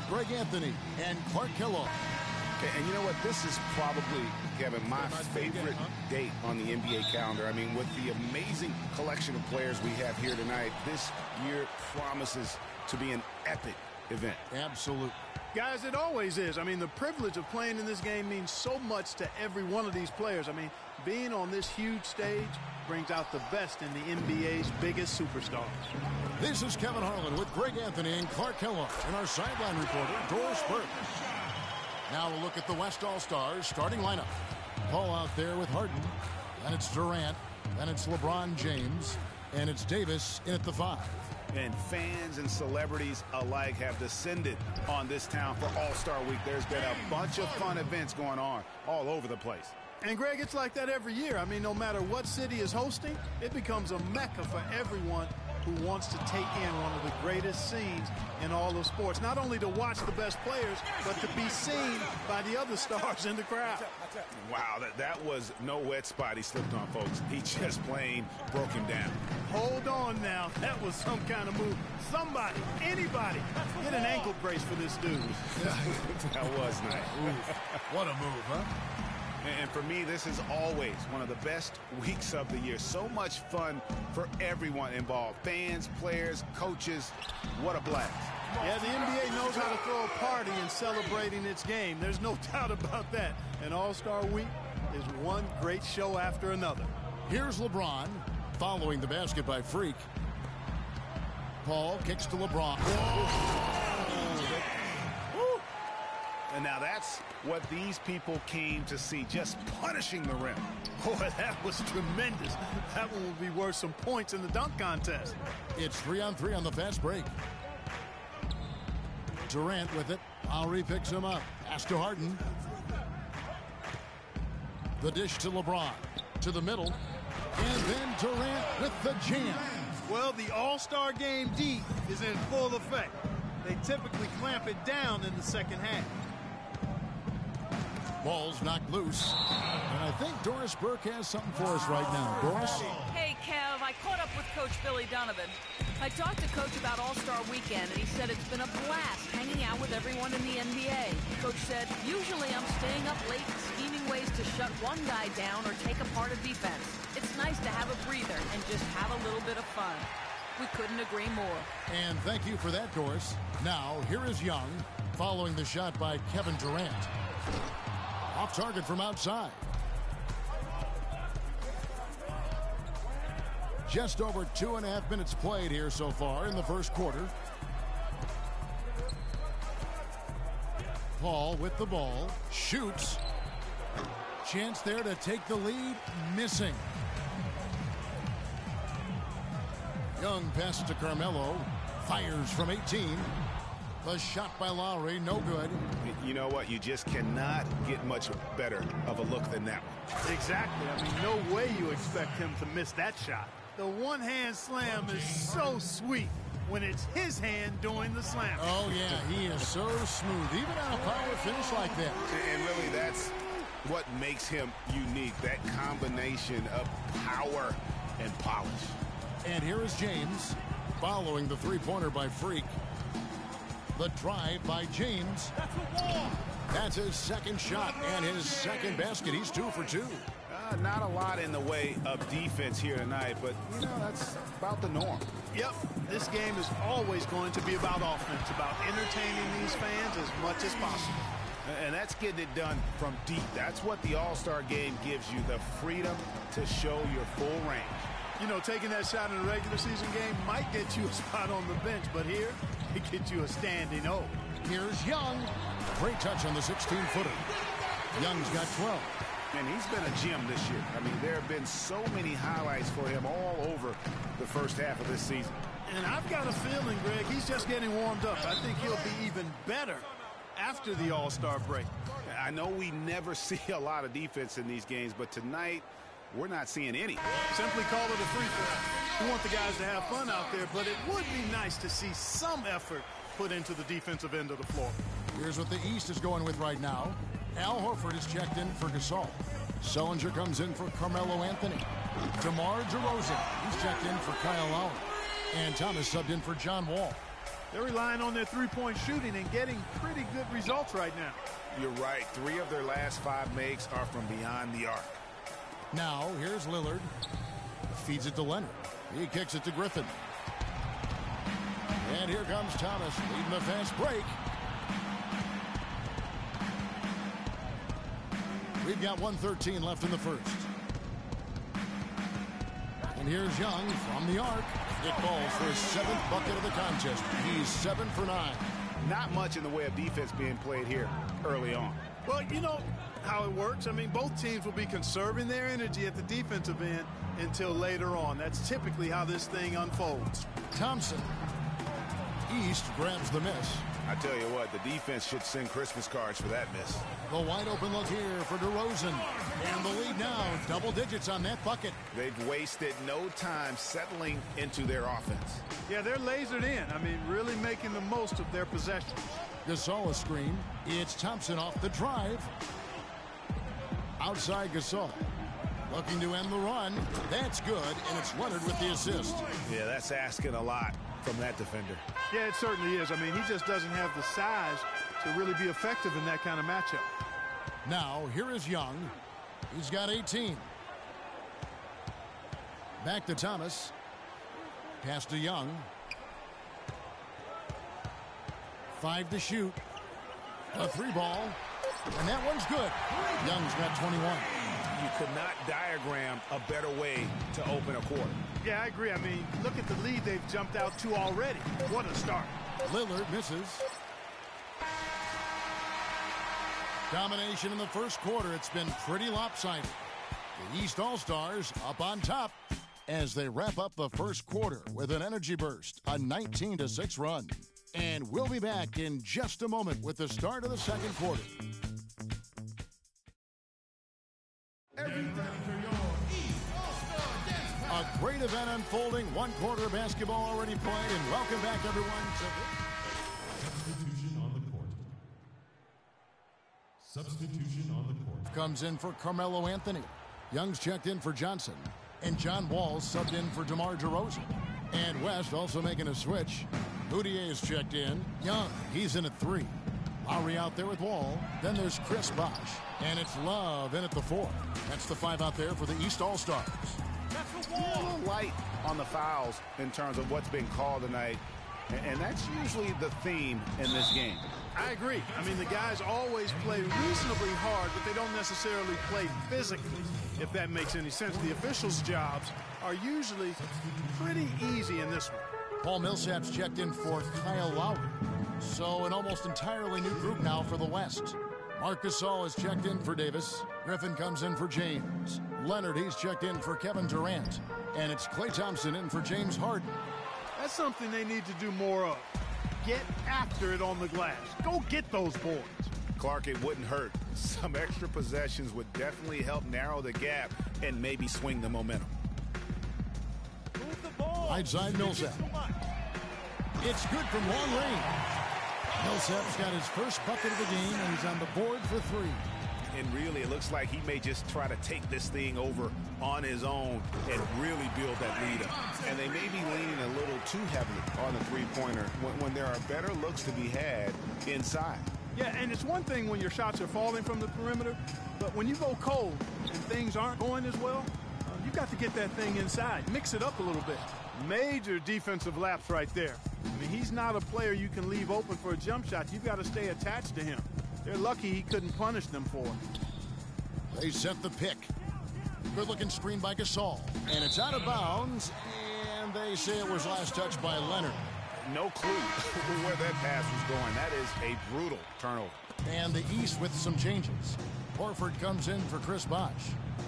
Greg Anthony and Clark Kellogg. And you know what? This is probably, Kevin, my favorite date on the NBA calendar. I mean, with the amazing collection of players we have here tonight, this year promises to be an epic event. Absolutely. Guys, it always is. I mean, the privilege of playing in this game means so much to every one of these players. I mean, being on this huge stage brings out the best in the NBA's biggest superstars. This is Kevin Harlan with Greg Anthony and Clark Kellogg and our sideline reporter, Doris Burke. Now we'll look at the West All-Stars starting lineup. Paul out there with Harden. Then it's Durant. Then it's LeBron James. And it's Davis in at the 5. And fans and celebrities alike have descended on this town for All-Star Week. There's been a bunch of fun events going on all over the place. And, Greg, it's like that every year. I mean, no matter what city is hosting, it becomes a mecca for everyone who wants to take in one of the greatest scenes in all of sports. Not only to watch the best players, but to be seen by the other stars in the crowd. Wow, that was no wet spot he slipped on, folks. He just plain broke him down. Hold on now. That was some kind of move. Somebody, anybody, get an ankle brace for this dude. That was nice. What a move, huh? And for me, this is always one of the best weeks of the year. So much fun for everyone involved. Fans, players, coaches. What a blast. Yeah, the NBA knows how to throw a party in celebrating its game. There's no doubt about that. And All-Star Week is one great show after another. Here's LeBron following the basket by Freak. Paul kicks to LeBron. And now that's what these people came to see, just punishing the rim. Boy, that was tremendous. That one will be worth some points in the dunk contest. It's 3-on-3 on the fast break. Durant with it. Lowry picks him up. Pass to Harden. The dish to LeBron. To the middle. And then Durant with the jam. Well, the All-Star Game D is in full effect. They typically clamp it down in the second half. Ball's knocked loose. And I think Doris Burke has something for us right now. Doris? Hey, Kev, I caught up with Coach Billy Donovan. I talked to Coach about All-Star Weekend, and he said it's been a blast hanging out with everyone in the NBA. Coach said, usually I'm staying up late scheming ways to shut one guy down or take apart a defense. It's nice to have a breather and just have a little bit of fun. We couldn't agree more. And thank you for that, Doris. Now, here is Young following the shot by Kevin Durant. Off target from outside. Just over 2.5 minutes played here so far in the first quarter. Paul with the ball. Shoots. Chance there to take the lead. Missing. Young passes to Carmelo. Fires from 18. The shot by Lowry, no good. You know what? You just cannot get much better of a look than that one. Exactly. I mean, no way you expect him to miss that shot. The one-hand slam is so sweet when it's his hand doing the slam. Oh, yeah, he is so smooth, even on a power finish like that. And really, that's what makes him unique, that combination of power and polish. And here is James following the three-pointer by Freak. The drive by James. That's his second shot and his second basket. He's 2 for 2. Not a lot in the way of defense here tonight, but, you know, that's about the norm. Yep, this game is always going to be about offense, about entertaining these fans as much as possible. And that's getting it done from deep. That's what the All-Star Game gives you, the freedom to show your full range. You know, taking that shot in a regular season game might get you a spot on the bench, but here, it gets you a standing O. Here's Young. Great touch on the 16-footer. Young's got 12. And he's been a gem this year. I mean, there have been so many highlights for him all over the first half of this season. And I've got a feeling, Greg, he's just getting warmed up. I think he'll be even better after the All-Star break. I know we never see a lot of defense in these games, but tonight, we're not seeing any. Simply call it a free throw. We want the guys to have fun out there, but it would be nice to see some effort put into the defensive end of the floor. Here's what the East is going with right now. Al Horford is checked in for Gasol. Sullinger comes in for Carmelo Anthony. DeMar DeRozan, he's checked in for Kyle Lowry. And Thomas subbed in for John Wall. They're relying on their three-point shooting and getting pretty good results right now. You're right. 3 of their last 5 makes are from beyond the arc. Now, here's Lillard. Feeds it to Leonard. He kicks it to Griffin. And here comes Thomas leading the fast break. We've got 1:13 left in the first. And here's Young from the arc. It falls for his 7th bucket of the contest. He's 7 for 9. Not much in the way of defense being played here early on. Well, you know how it works. I mean, both teams will be conserving their energy at the defensive end until later on. That's typically how this thing unfolds. Thompson. East grabs the miss. I tell you what, the defense should send Christmas cards for that miss. The wide open look here for DeRozan. And the lead now, double digits on that bucket. They've wasted no time settling into their offense. Yeah, they're lasered in. I mean, really making the most of their possessions. Gasol a screen. It's Thompson off the drive. Outside Gasol. Looking to end the run. That's good, and it's Leonard with the assist. Yeah, that's asking a lot from that defender. Yeah, it certainly is. I mean, he just doesn't have the size to really be effective in that kind of matchup. Now, here is Young. He's got 18. Back to Thomas. Pass to Young. 5 to shoot. A 3 ball. And that one's good. Young's got 21. You could not diagram a better way to open a quarter. Yeah, I agree. I mean, look at the lead they've jumped out to already. What a start. Lillard misses. Domination in the first quarter. It's been pretty lopsided. The East All-Stars up on top as they wrap up the first quarter with an energy burst, a 19-6 run. And we'll be back in just a moment with the start of the second quarter. A great event unfolding. 1 quarter of basketball already played, and welcome back, everyone. Substitution on the court. Substitution on the court. Comes in for Carmelo Anthony. Young's checked in for Johnson. And John Wall's subbed in for DeMar DeRozan. And West also making a switch. Moutier's checked in. Young, he's in at 3. Lowry out there with Wall. Then there's Chris Bosh. And it's Love in at the 4. That's the 5 out there for the East All-Stars. A little light on the fouls in terms of what's been called tonight. And that's usually the theme in this game. I agree. I mean, the guys always play reasonably hard, but they don't necessarily play physically, if that makes any sense. The officials' jobs are usually pretty easy in this one. Paul Millsap's checked in for Kyle Lowry. So an almost entirely new group now for the West. Marc Gasol is checked in for Davis. Griffin comes in for James. Leonard, he's checked in for Kevin Durant. And it's Klay Thompson in for James Harden. That's something they need to do more of. Get after it on the glass. Go get those boards. Clark, it wouldn't hurt. Some extra possessions would definitely help narrow the gap and maybe swing the momentum. Move the ball. Right side Millsap. It's good from long range. Millsap's got his first bucket of the game, and he's on the board for 3. And really, it looks like he may just try to take this thing over on his own and really build that lead up. And they may be leaning a little too heavily on the three-pointer when there are better looks to be had inside. Yeah, and it's one thing when your shots are falling from the perimeter, but when you go cold and things aren't going as well, you've got to get that thing inside. Mix it up a little bit. Major defensive lapse right there. I mean, he's not a player you can leave open for a jump shot. You've got to stay attached to him. They're lucky he couldn't punish them for it. They set the pick. Good-looking screen by Gasol. And it's out of bounds, and they say it was last touched by Leonard. No clue where that pass was going. That is a brutal turnover. And the East with some changes. Horford comes in for Chris Bosh.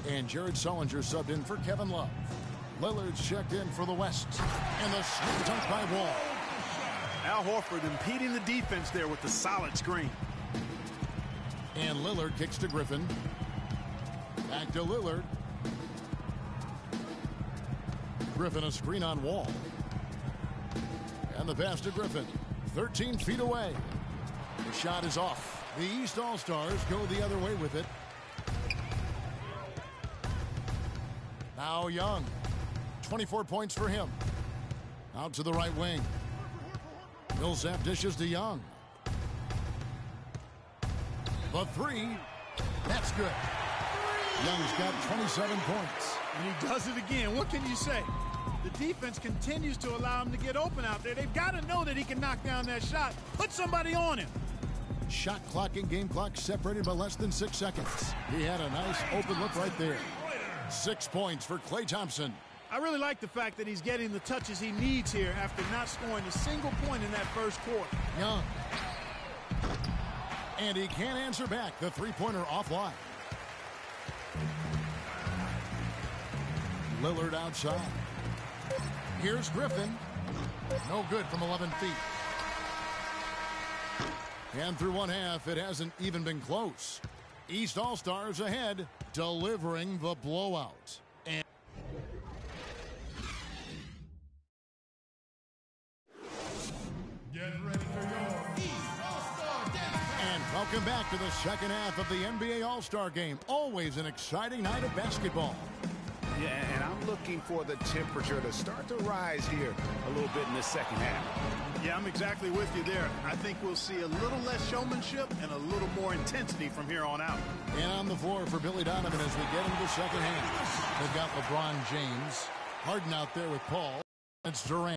And Jared Sullinger subbed in for Kevin Love. Lillard's checked in for the West. And the screen dunk by Wall. Al Horford impeding the defense there with the solid screen. And Lillard kicks to Griffin. Back to Lillard. Griffin a screen on Wall. And the pass to Griffin. 13 feet away. The shot is off. The East All-Stars go the other way with it. Now Young. 24 points for him. Out to the right wing. Millsap dishes to Young. The three. That's good. Young's got 27 points. And he does it again. What can you say? The defense continues to allow him to get open out there. They've got to know that he can knock down that shot. Put somebody on him. Shot clock and game clock separated by less than 6 seconds. He had a nice open look right there. 6 points for Klay Thompson. I really like the fact that he's getting the touches he needs here after not scoring a single point in that first quarter. Young. And he can't answer back. The three-pointer offline. Lillard outside. Here's Griffin. No good from 11 feet. And through one half, it hasn't even been close. East All-Stars ahead, delivering the blowout. And Get ready for your East All-Star Dance. And welcome back to the second half of the NBA All-Star Game. Always an exciting night of basketball. Yeah, and I'm looking for the temperature to start to rise here a little bit in the second half. Yeah, I'm exactly with you there. I think we'll see a little less showmanship and a little more intensity from here on out. And on the floor for Billy Donovan as we get into the second half. They've got LeBron James. Harden out there with Paul. It's Durant.